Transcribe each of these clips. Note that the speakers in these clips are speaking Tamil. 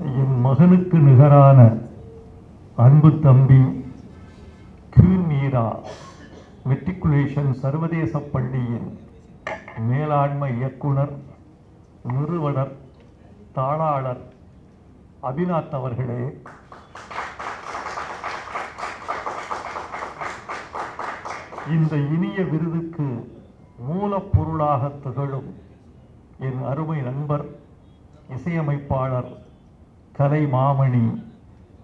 என் மகனுக்கு நிகரான அன்பு தம்பி குவீன் மீரா மெட்ரிகுலேஷன் சர்வதேச பள்ளியின் மேலாண்மை இயக்குனர், நிறுவனர், தாளாளர் அபிநாத் அவர்களே, இந்த இனிய விருதுக்கு மூலப்பொருளாக திகழும் என் அருமை நண்பர், இசையமைப்பாளர், கலை மாமணி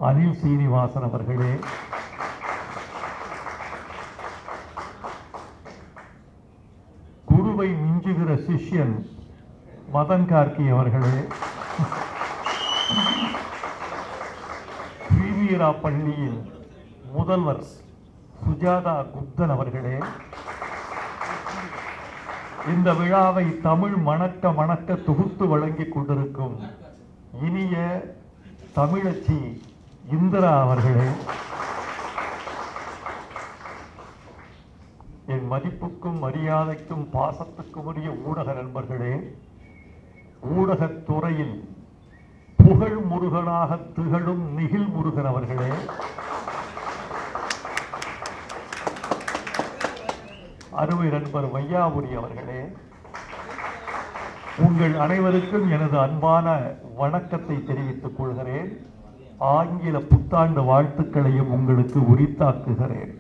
அனில் சீனிவாசன் அவர்களே, குருவை மிஞ்சுகிற சிஷ்யன் மதன் கார்கி அவர்களே, ஸ்ரீவீரா பள்ளியின் முதல்வர் சுஜாதா குப்தன் அவர்களே, இந்த விழாவை தமிழ் மணக்க மணக்க தொகுத்து வழங்கிக் கொண்டிருக்கும் இனிய தமிழச்சி இந்திரா அவர்களே, என் மதிப்புக்கும் மரியாதைக்கும் பாசத்துக்கும் உரிய ஊடக நண்பர்களே, ஊடகத்துறையில் புகழ் முருகனாக திகழும் நிகில் முருகன் அவர்களே, அருமை நண்பர் வையாபுரி அவர்களே, உங்கள் அனைவருக்கும் எனது அன்பான வணக்கத்தை தெரிவித்துக் கொள்கிறேன். ஆங்கில புத்தாண்டு வாழ்த்துக்களையும் உங்களுக்கு உரித்தாக்குகிறேன்.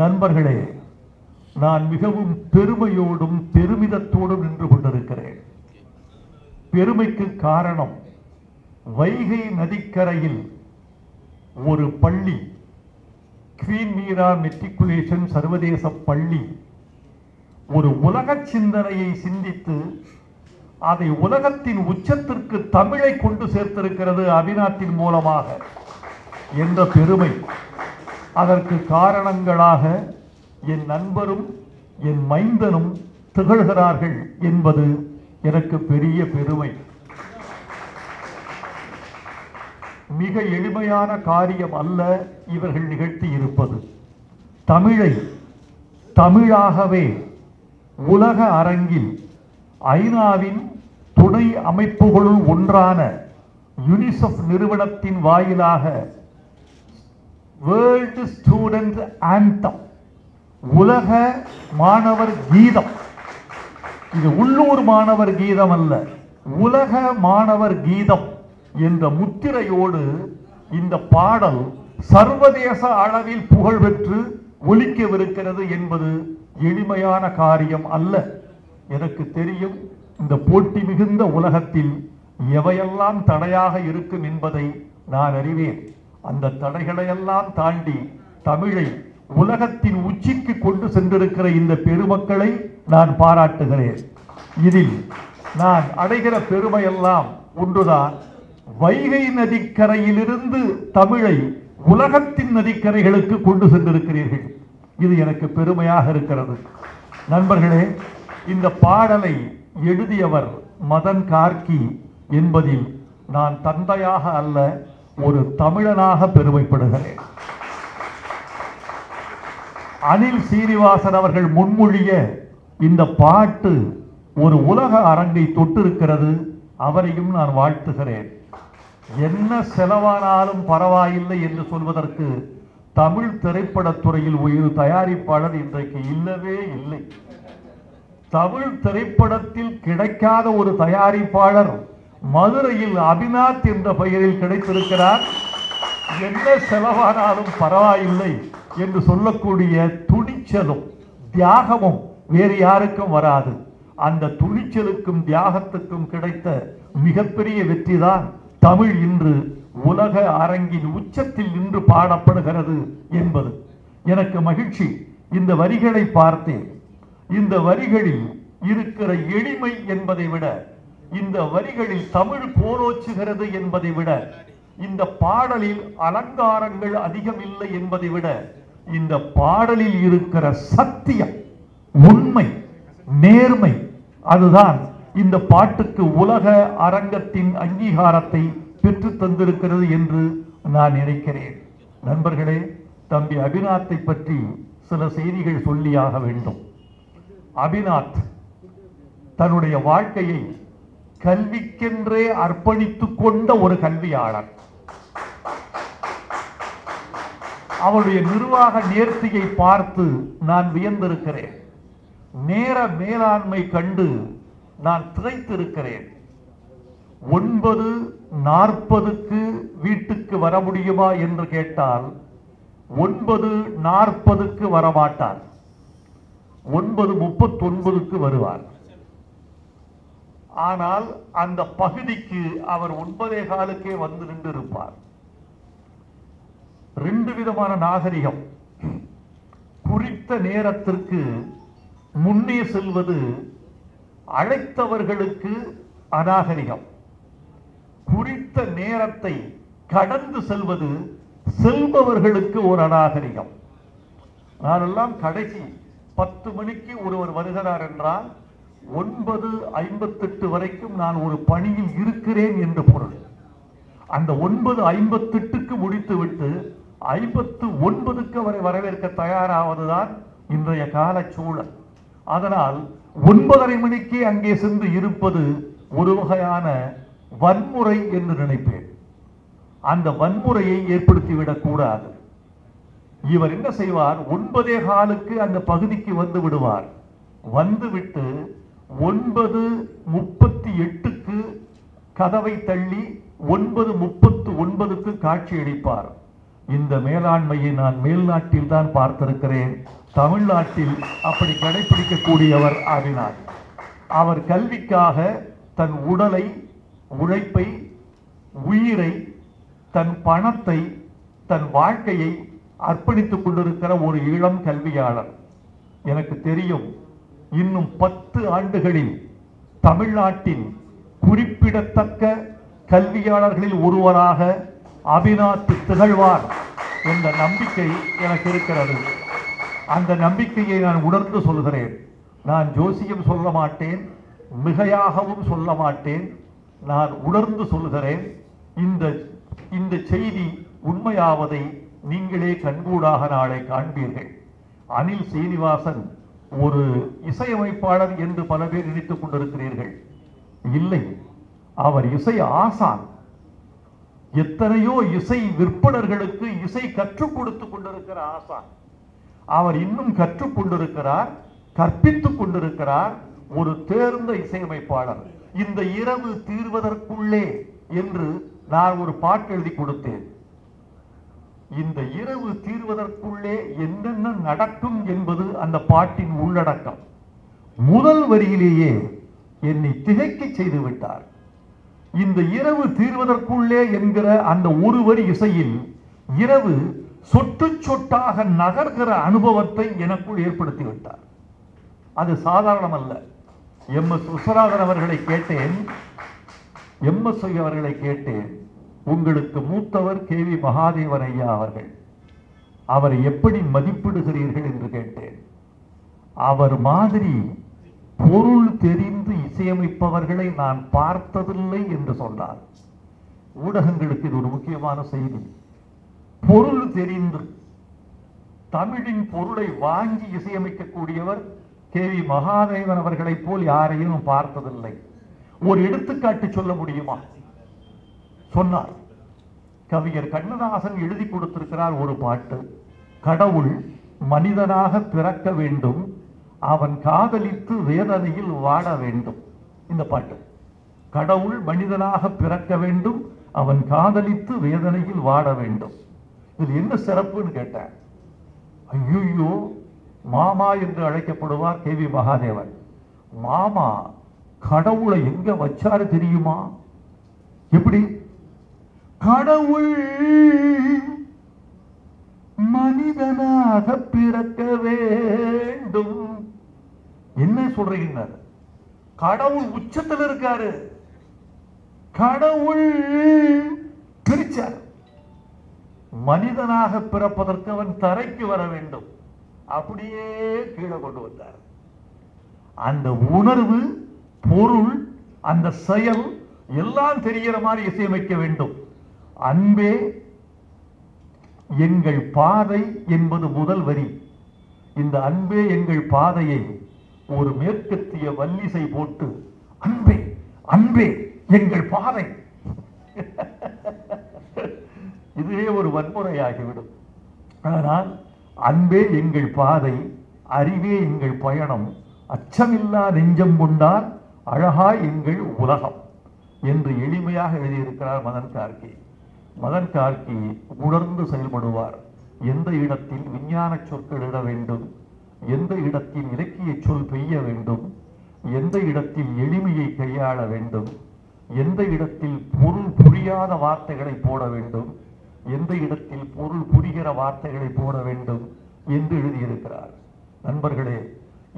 நண்பர்களே, நான் மிகவும் பெருமையோடும் பெருமிதத்தோடும் நின்று கொண்டிருக்கிறேன். பெருமைக்கு காரணம், வைகை நதிக்கரையில் ஒரு பள்ளி, குவீன் மீரா மெட்ரிகுலேஷன் சர்வதேச பள்ளி, ஒரு உலக சிந்தனையை சிந்தித்து அதை உலகத்தின் உச்சத்திற்கு தமிழை கொண்டு சேர்த்திருக்கிறது அபிநாத்தின் மூலமாக என்ற பெருமை. அதற்கு காரணங்களாக என் நண்பரும் என் மைந்தனும் திகழ்கிறார்கள் என்பது எனக்கு பெரிய பெருமை. மிக எளிமையான காரியம் அல்ல இவர்கள் நிகழ்த்தி இருப்பது. தமிழை தமிழாகவே உலக அரங்கில் ஐநாவின் துணை அமைப்புகளுள் ஒன்றான யுனிசெஃப் நிறுவனத்தின் வாயிலாக வேர்ல்டு ஸ்டூடெண்ட் ஆந்தம், உலக மாணவர் கீதம், இது உள்ளூர் மாணவர் கீதம் அல்ல, உலக மாணவர் கீதம் என்ற முத்திரையோடு இந்த பாடல் சர்வதேச அளவில் புகழ் பெற்று ஒலிக்கவிருக்கிறது என்பது எளிமையான காரியம் அல்ல. எனக்கு தெரியும், இந்த போட்டி மிகுந்த உலகத்தில் எவையெல்லாம் தடையாக இருக்கும் என்பதை நான் அறிவேன். அந்த தடைகளையெல்லாம் தாண்டி தமிழை உலகத்தின் உச்சிக்கு கொண்டு சென்றிருக்கிற இந்த பெருமக்களை நான் பாராட்டுகிறேன். இதில் நான் அடைகிற பெருமையெல்லாம் ஒன்றுதான், வைகை நதிக்கரையிலிருந்து தமிழை உலகத்தின் நதிக்கரைகளுக்கு கொண்டு சென்றிருக்கிறீர்கள். இது எனக்கு பெருமையாக இருக்கிறது. நண்பர்களே, இந்த பாடலை எழுதியவர் மதன் கார்கி என்பதில் நான் தந்தையாக அல்ல, ஒரு தமிழனாக பெருமைப்படுகிறேன். அனில் சீனிவாசன் அவர்கள் முன்மொழிய இந்த பாட்டு ஒரு உலக அரங்கை தொட்டிருக்கிறது. அவரையும் நான் வாழ்த்துகிறேன். என்ன செலவானாலும் பரவாயில்லை என்று சொல்வதற்கு தமிழ் திரைப்படத்துறையில் ஒரு தயாரிப்பாளர் இன்றைக்கு இல்லவே இல்லை. தமிழ் திரைப்படத்தில் கிடைக்காத ஒரு தயாரிப்பாளர் மதுரையில் அபிநாத் என்ற பெயரில் கிடைத்திருக்கிறார். என்ன செலவானாலும் பரவாயில்லை என்று சொல்லக்கூடிய துணிச்சலும் தியாகமும் வேறு யாருக்கும் வராது. அந்த துணிச்சலுக்கும் தியாகத்துக்கும் கிடைத்த மிகப்பெரிய வெற்றிதான் தமிழ் இன்று உலக அரங்கின் உச்சத்தில் நின்று பாடப்படுகிறது என்பது எனக்கு மகிழ்ச்சி. இந்த வரிகளை பார்த்தேன். இந்த வரிகளில் இருக்கிற எளிமை என்பதை விட, இந்த வரிகளில் தமிழ் போலோச்சுகிறது என்பதை விட, இந்த பாடலில் அலங்காரங்கள் அதிகம் இல்லை என்பதை விட, இந்த பாடலில் இருக்கிற சத்தியம், உண்மை, நேர்மை, அதுதான் இந்த பாட்டுக்கு உலக அரங்கத்தின் அங்கீகாரத்தை பெற்று தந்திருக்கிறது என்று நான் நினைக்கிறேன். நண்பர்களே, தம்பி அபிநாத்தை பற்றி சில செய்திகள் சொல்லியாக வேண்டும். அபிநாத் தன்னுடைய வாழ்க்கையை கல்விக்கென்றே அர்ப்பணித்துக் கொண்ட ஒரு கல்வியாளர். அவருடைய நிர்வாக நேர்த்தியை பார்த்து நான் வியந்திருக்கிறேன். நேர மேலாண்மை கண்டு நான் திகைத்திருக்கிறேன். 9:40 வீட்டுக்கு வர முடியுமா என்று கேட்டால் 9:40 வரமாட்டார். 9:39 வருவார். ஆனால் அந்த பகுதிக்கு அவர் 9:15 வந்து நின்று இருப்பார். 2 விதமான நாகரிகம். குறித்த நேரத்திற்கு முன்னே செல்வது அழைத்தவர்களுக்கு அநாகரிகம். குறித்த நேரத்தை கடந்து செல்வது செல்பவர்களுக்கு ஒரு அநாகரிகம். நானெல்லாம் கடைசி 10 மணிக்கு ஒருவர் வருகிறார் என்றால் 9:58 வரைக்கும் நான் ஒரு பணியில் இருக்கிறேன் என்று பொருள். அந்த 9:58க்கு முடித்துவிட்டு 59க்கு அவரை வரவேற்க தயாராவதுதான் இன்றைய கால சூழல். அதனால் 9:30 மணிக்கு அங்கே சென்று இருப்பது ஒரு வகையான வன்முறை என்று நினைப்பேன். அந்த வன்முறையை ஏற்படுத்திவிடக் கூடாது. இவர் என்ன செய்வார்? 9:15க்கு அந்த பகுதிக்கு வந்து விடுவார். வந்துவிட்டு 9:38க்கு கதவை தள்ளி 9:39க்கு காட்சி அளிப்பார். இந்த மேலாண்மையை நான் மேல்நாட்டில் தான் பார்த்திருக்கிறேன். தமிழ்நாட்டில் அப்படி கடைபிடிக்கக்கூடியவர் ஆகினார். அவர் கல்விக்காக தன் உடலை, உழைப்பை, உயிரை, தன் பணத்தை, தன் வாழ்க்கையை அர்ப்பணித்துக் கொண்டிருக்கிற ஒரு இளம் கல்வியாளர். எனக்கு தெரியும், இன்னும் 10 ஆண்டுகளில் தமிழ்நாட்டின் குறிப்பிடத்தக்க கல்வியாளர்களில் ஒருவராக அபிநாத் திகழ்வார் என்ற நம்பிக்கை எனக்கு இருக்கிறது. அந்த நம்பிக்கையை நான் உணர்ந்து சொல்கிறேன். நான் ஜோசியம் சொல்ல மாட்டேன், மிகையாகவும் சொல்ல மாட்டேன். நான் உணர்ந்து சொல்கிறேன். இந்த செய்தி உண்மையாவதை நீங்களே கண்கூடாக நாளை காண்பீர்கள். அனில் சீனிவாசன் ஒரு இசையமைப்பாளர் என்று பல பேர் நினைத்துக் கொண்டிருக்கிறீர்கள். இல்லை, அவர் இசை ஆசான். எத்தனையோ இசை விற்பனர்களுக்கு இசை கற்றுக் கொடுத்துக் கொண்டிருக்கிற ஆசான். அவர் இன்னும் கற்றுக் கொண்டிருக்கிறார், கற்பித்துக் கொண்டிருக்கிறார். ஒரு தேர்ந்த இசையமைப்பாளர். இந்த இரவு தீர்வதற்குள்ளே என்று நான் ஒரு பாட்டு எழுதி கொடுத்தேன். இந்த இரவு தீர்வதற்குள்ளே என்னென்ன நடக்கும் என்பது அந்த பாட்டின் உள்ளடக்கம். முதல் வரியிலேயே என்னை திகைக்க செய்து விட்டார். இந்த இரவு தீர்வதற்குள்ளே என்கிற அந்த ஒரு வரி இசையில் இரவு சொட்டு சொட்டாக நகர்கிற அனுபவத்தை எனக்குள் ஏற்படுத்தி விட்டார். அது சாதாரணம் அல்ல. எம்.எஸ். விஸ்வநாதன் அவர்களை கேட்டேன். எம்.எஸ். அவர்களை கேட்டேன், உங்களுக்கு மூத்தவர் கே.வி. மகாதேவன் ஐயா அவர்கள், அவரை எப்படி மதிப்பிடுகிறீர்கள் என்று கேட்டேன். அவர் மாதிரி பொருள் தெரிந்து இசையமைப்பவர்களை நான் பார்த்ததில்லை என்று சொன்னார். ஊடகங்களுக்கு இது ஒரு முக்கியமான செய்தி. பொருள் தெரிந்து தமிழின் பொருளை வாங்கி இசையமைக்கக்கூடியவர் கே.வி. மகாதேவன் அவர்களைப் போல் யாரையும் பார்த்ததில்லை. ஒரு எடுத்துக்காட்டு சொல்ல முடியுமா? சொன்னார். கவிஞர் கண்ணதாசன் எழுதி கொடுத்திருக்கிறார் ஒரு பாட்டு. கடவுள் மனிதனாக பிறக்க வேண்டும், அவன் காதலித்து வேதனையில் வாட வேண்டும். இந்த பாட்டு. கடவுள் மனிதனாக பிறக்க வேண்டும், அவன் காதலித்து வேதனையில் வாட வேண்டும். இதில் என்ன சிறப்புன்னு கேட்டேன். ஐயோ, மாமா என்று அழைக்கப்படுவார் கே.வி. மகாதேவன். மாமா கடவுளை எங்க வச்சாரு தெரியுமா? எப்படி? கடவுள் மனிதனாக பிறக்க வேண்டும். என்ன சொல்றீங்க? கடவுள் உச்சத்தில் இருக்காரு. கடவுள் பிரிச்சார். மனிதனாக பிறப்பதற்கு அவன் தரைக்கு வர வேண்டும். அப்படியே கீழே கொண்டு வந்தார். அந்த உணர்வு, பொருள், அந்த செயல் எல்லாம் தெரிகிற மாதிரி இசையமைக்க வேண்டும். அன்பே எங்கள் பாதை என்பது முதல் வரி. இந்த அன்பே எங்கள் பாதையை ஒரு மேற்கத்திய வல்லிசை போட்டு அன்பே அன்பே எங்கள் பாதை. இதுவே ஒரு வன்முறையாகிவிடும். ஆனால் அன்பே எங்கள் பாதை, அறிவே எங்கள் பயணம், அச்சமில்லா நெஞ்சம் கொண்டால் அழகாய் எங்கள் உலகம் என்று எளிமையாக எழுதியிருக்கிறார் மதன் கார்கி. மதன் கார்கி உணர்ந்து செயல்படுவார். எந்த இடத்தில் விஞ்ஞான சொற்கள் இட வேண்டும், எந்த இடத்தில் இலக்கிய சொல் பெய்ய வேண்டும், எந்த இடத்தில் எளிமையை கையாள வேண்டும், எந்த இடத்தில் பொருள் புரியாத வார்த்தைகளை போட வேண்டும், எந்த இடத்தில் பொருள் புரிகிற வார்த்தைகளை போட வேண்டும் என்று எழுதியிருக்கிறார். நண்பர்களே,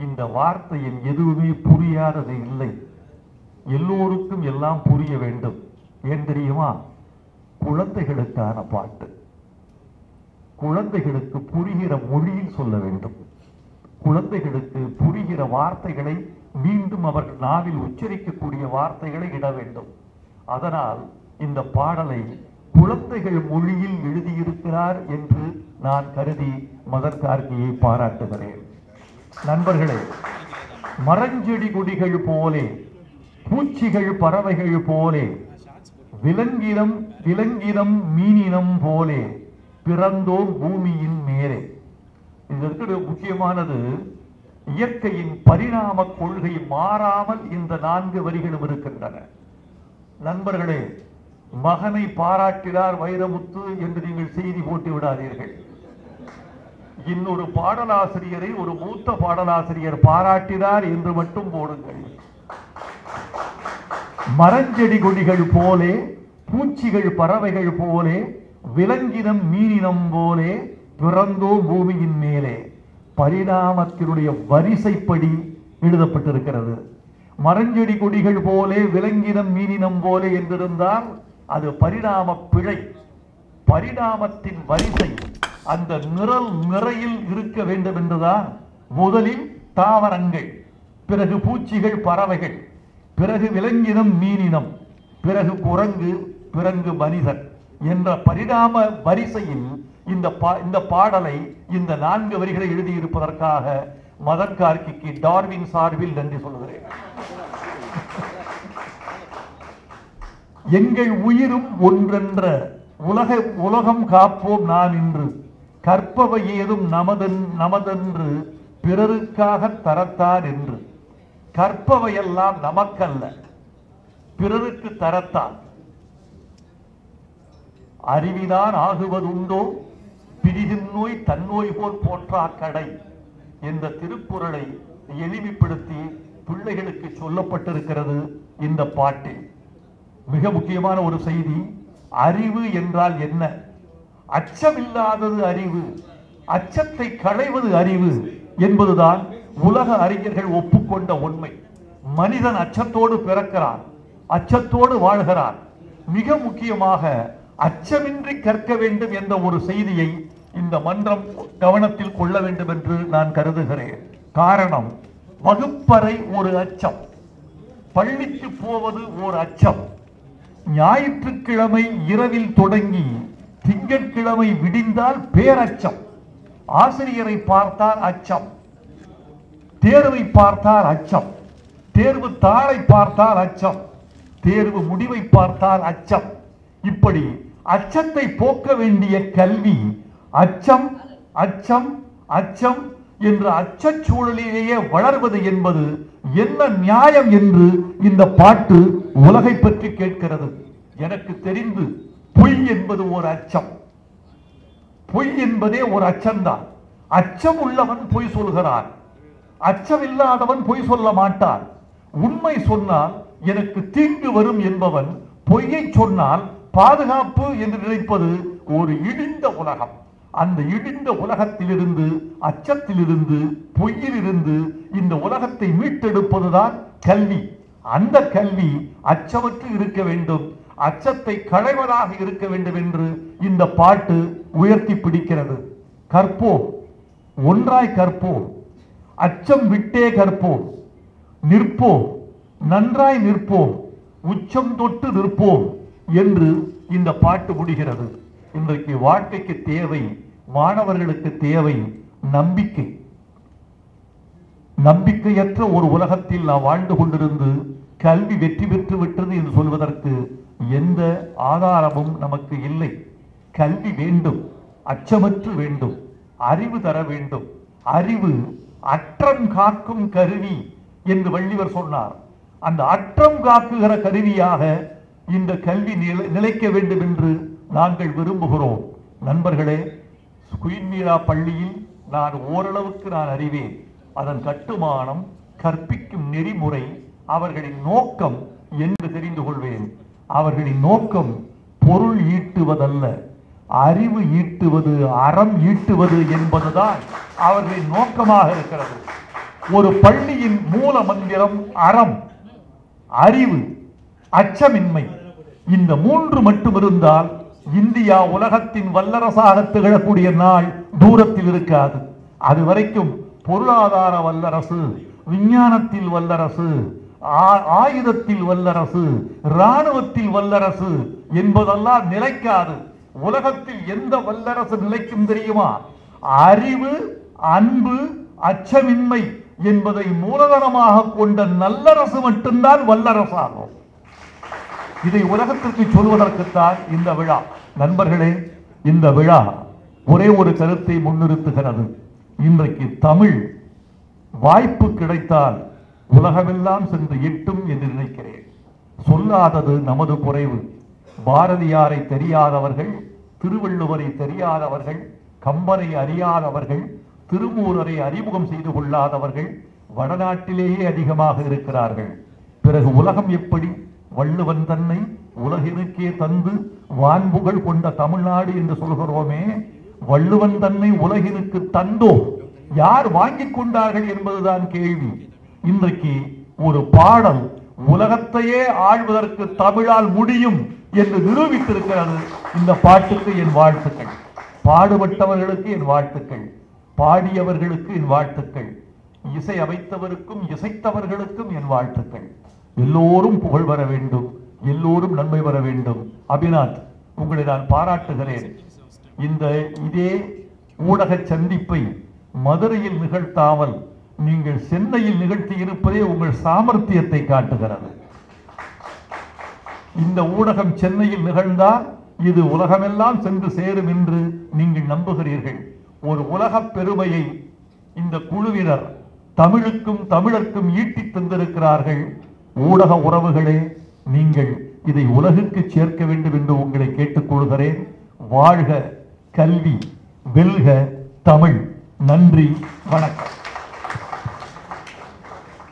இந்த வார்த்தையில் எதுவுமே புரியாதது இல்லை. எல்லோருக்கும் எல்லாம் புரிய வேண்டும். ஏன் தெரியுமா? குழந்தைகளுக்கான பாட்டு. குழந்தைகளுக்கு புரிகிற மொழியில் சொல்ல வேண்டும். குழந்தைகளுக்கு புரிகிற வார்த்தைகளை மீண்டும் அவர்கள் நாவில் உச்சரிக்கக்கூடிய வார்த்தைகளை இட வேண்டும். அதனால் இந்த பாடலை குழந்தைகள் மொழியில் எழுதியிருக்கிறார் என்று நான் கருதி மதன் கார்கியை பாராட்டுகிறேன். நண்பர்களே, மரஞ்செடி கொடிகள் போலே, பூச்சிகள் பறவைகள் போலே, விலங்கினம் மீனினம் போலே பிறந்தோம் பூமியின் மேலே. இதற்கு முக்கியமானது, இயற்கையின் பரிணாம கொள்கை மாறாமல் இந்த 4 வரிகளும் இருக்கின்றன. நண்பர்களே, மகனை பாராட்டினார் வைரமுத்து என்று நீங்கள் செய்தி போட்டு விடாதீர்கள். இன்னொரு பாடலாசிரியரை ஒரு மூத்த பாடலாசிரியர் பாராட்டினார் என்று மட்டும் போடுங்கள். மரஞ்செடி கொடிகள் போலே, பூச்சிகள் பறவைகள் போலே, விலங்கினம் மீனினம் போலே பிறந்தோ பூமியின் மேலே. பரிணாமத்தினுடைய வரிசைப்படி எழுதப்பட்டிருக்கிறது. மரஞ்செடி கொடிகள் போலே, விலங்கினம் மீனினம் போலே என்றிருந்தால் அது பரிணாம பிழை. பரிணாமத்தின் வரிசை அந்த நிறையில் இருக்க வேண்டும் என்றுதான். முதலில் தாவரங்கள், பிறகு பூச்சிகள் பறவைகள், பிறகு விலங்கினம் மீனினம், பிறகு குரங்கு, பிறகு மனிதன் என்ற பரிணாம வரிசையில் இந்த பாடலை இந்த 4 வரிகளை எழுதியிருப்பதற்காக மதன் கார்கிக்கு டார்வின் சார்பில் நன்றி சொல்கிறேன். எங்கள் உயிரும் ஒன்றென்ற உலகம் காப்போம் நான் இன்று, கற்பவை ஏதும் நமதென்று பிறருக்காக தரத்தான் என்று. கற்பவையெல்லாம் நமக்கல்ல, பிறருக்கு தரத்தான். அறிவிதான் ஆகுவதுண்டோ பிரிதின்னோய் தன்னோய் போல் போற்றா கடை என்ற திருக்குறளை எளிமைப்படுத்தி பிள்ளைகளுக்கு சொல்லப்பட்டிருக்கிறது இந்த பாட்டில். மிக முக்கியமான ஒரு செய்தி. அறிவு என்றால் என்ன? அச்சமில்லாதது அறிவு, அச்சத்தை களைவது அறிவு என்பதுதான் உலக அறிஞர்கள் ஒப்புக்கொண்ட உண்மை. மனிதன் அச்சத்தோடு பிறக்கிறான், அச்சத்தோடு வாழ்கிறான். மிக முக்கியமாக அச்சமின்றி கற்க வேண்டும் என்ற ஒரு செய்தியை இந்த மன்றம் கவனத்தில் கொள்ள வேண்டும் என்று நான் கருதுகிறேன். காரணம், வகுப்பறை ஒரு அச்சம், பள்ளிக்கு போவது ஒரு அச்சம், ஞாயிற்றுக்கிழமை இரவில் தொடங்கி திங்கட்கிழமை விடிந்தால் பேரச்சம், ஆசிரியரை பார்த்தால் அச்சம், தேர்வை பார்த்தால் அச்சம், தேர்வு தாளை பார்த்தால் அச்சம், தேர்வு முடிவை பார்த்தால் அச்சம். இப்படி அச்சத்தை போக்க வேண்டிய கல்வி அச்சம் அச்சம் அச்சம் என்ற அச்சச்சூழலிலேயே வளர்வது என்பது என்ன நியாயம் என்று இந்த பாட்டு உலகை பற்றி கேட்கிறது. எனக்கு தெரிந்து பொய் என்பது ஒரு அச்சம். பொய் என்பதே ஒரு அச்சம்தான். அச்சம் உள்ளவன் பொய் சொல்கிறான், அச்சம் இல்லாதவன் பொய் சொல்ல மாட்டான். உண்மை சொன்னால் எனக்கு தீங்கு வரும் என்பவன் பொய்யை சொன்னால் பாதுகாப்பு என்று நினைப்பது ஒரு இடிந்த உலகம். அந்த இடிந்த உலகத்திலிருந்து, அச்சத்திலிருந்து, பொய்யிலிருந்து இந்த உலகத்தை மீட்டெடுப்பதுதான் கல்வி. அந்த கல்வி அச்சமற்று இருக்க வேண்டும், அச்சத்தை களைவதாக இருக்க வேண்டும் என்று இந்த பாட்டு உயர்த்தி பிடிக்கிறது. கற்போம், ஒன்றாய் கற்போம், அச்சம் விட்டே கற்போம், நிற்போம், நன்றாய் நிற்போம், உச்சம் தொட்டு நிற்போம் என்று இந்த பாட்டு முடிகிறது. இன்றைக்கு வாழ்க்கைக்கு தேவை, மாணவர்களுக்கு தேவை நம்பிக்கை. நம்பிக்கையற்ற ஒரு உலகத்தில் நாம் வாழ்ந்து கொண்டிருந்து கல்வி வெற்றி பெற்று விட்டது என்று சொல்வதற்கு எந்த ஆதாரமும் நமக்கு இல்லை. கல்வி வேண்டும், அச்சமற்று வேண்டும், அறிவு தர வேண்டும். அறிவு அற்றம் காக்கும் கருவி என்று வள்ளுவர் சொன்னார். அந்த அற்றம் காக்குகிற கருவியாக இந்த கல்வி நிலைக்க வேண்டும் என்று நாங்கள் விரும்புகிறோம். நண்பர்களே, குயின் மீரா பள்ளியில் நான் ஓரளவுக்கு அறிவேன். அதன் கட்டுமானம், கற்பிக்கும் நெறிமுறை, அவர்களின் நோக்கம் என்று தெரிந்து கொள்வேன். அவர்களின் நோக்கம் பொருள் ஈட்டுவதல்ல, அறிவு ஈட்டுவது, அறம் ஈட்டுவது என்பதுதான் அவர்களின் நோக்கமாக இருக்கிறது. ஒரு பள்ளியின் மூல மந்திரம் அறம், அறிவு, அச்சமின்மை. இந்த மூன்று மட்டும் இருந்தால் இந்தியா உலகத்தின் வல்லரசாக திகழக்கூடிய நாள் தூரத்தில் இருக்காது. அது வரைக்கும் பொருளாதார வல்லரசு, விஞ்ஞானத்தில் வல்லரசு, ஆயுதத்தில் வல்லரசு, இராணுவத்தில் வல்லரசு என்பதெல்லாம் நிலைக்காது. உலகத்தில் எந்த வல்லரசு நிலைக்கும் தெரியுமா? அறிவு, அன்பு, அச்சமின்மை என்பதை மூலதனமாக கொண்ட நல்லரசு மட்டும்தான் வல்லரசாகும். இதை உலகத்திற்கு சொல்வதற்குத்தான் இந்த விழா. நண்பர்களே, இந்த விழா ஒரே ஒரு கருத்தை முன்னிறுத்துகிறது. இன்றைக்கு தமிழ் வாய்ப்பு கிடைத்தால் உலகமெல்லாம் சென்று எட்டும் என்று நினைக்கிறேன். சொல்லாதது நமது குறைவு. பாரதியாரை தெரியாதவர்கள், திருவள்ளுவரை தெரியாதவர்கள், கம்பனை அறியாதவர்கள், திருமூலரை அறிமுகம் செய்து கொள்ளாதவர்கள் வடநாட்டிலேயே அதிகமாக இருக்கிறார்கள். பிறகு உலகம் எப்படி? வள்ளுவன் தன்னை உலகிற்கே தந்து வான்புகள் கொண்ட தமிழ்நாடு என்று சொல்கிறோமே, வள்ளுவன் தன்னை உலகிற்கு தந்தோ யார் வாங்கிக் கொண்டார்கள் என்பதுதான் கேள்வி. இன்றைக்கு ஒரு பாடல் உலகத்தையே ஆழ்வதற்கு தமிழால் முடியும் என்று நிரூபித்திருக்கிறது. இந்த பாட்டுக்கு என் வாழ்த்துக்கள். பாடுபட்டவர்களுக்கு என் வாழ்த்துக்கள், பாடியவர்களுக்கு என் வாழ்த்துக்கள், இசை அமைத்தவருக்கும் இசைத்தவர்களுக்கும் என் வாழ்த்துக்கள். எல்லோரும் புகழ் வர வேண்டும், எல்லோரும் நன்மை வர வேண்டும். அபிநாத், உங்களை நான் பாராட்டுகிறேன். இதே ஊடக சந்திப்பை மதுரையில் நிகழ்த்தாமல் நீங்கள் சென்னையில் நிகழ்த்தி இருப்பதே உங்கள் சாமர்த்தியத்தை காட்டுகிறது. இந்த ஊடகம் சென்னையில் நிகழ்ந்தால் இது உலகமெல்லாம் சென்று சேரும் என்று நீங்கள் நம்புகிறீர்கள். ஒரு உலக பெருமையை இந்த குழுவினர் தமிழுக்கும் தமிழர்க்கும் ஈட்டி தந்திருக்கிறார்கள். ஊடக உறவுகளே, நீங்கள் இதை உலகுக்கு சேர்க்க வேண்டும் என்று உங்களை கேட்டுக்கொள்கிறேன். வாழ்க கல்வி, வெல்க தமிழ். நன்றி, வணக்கம்.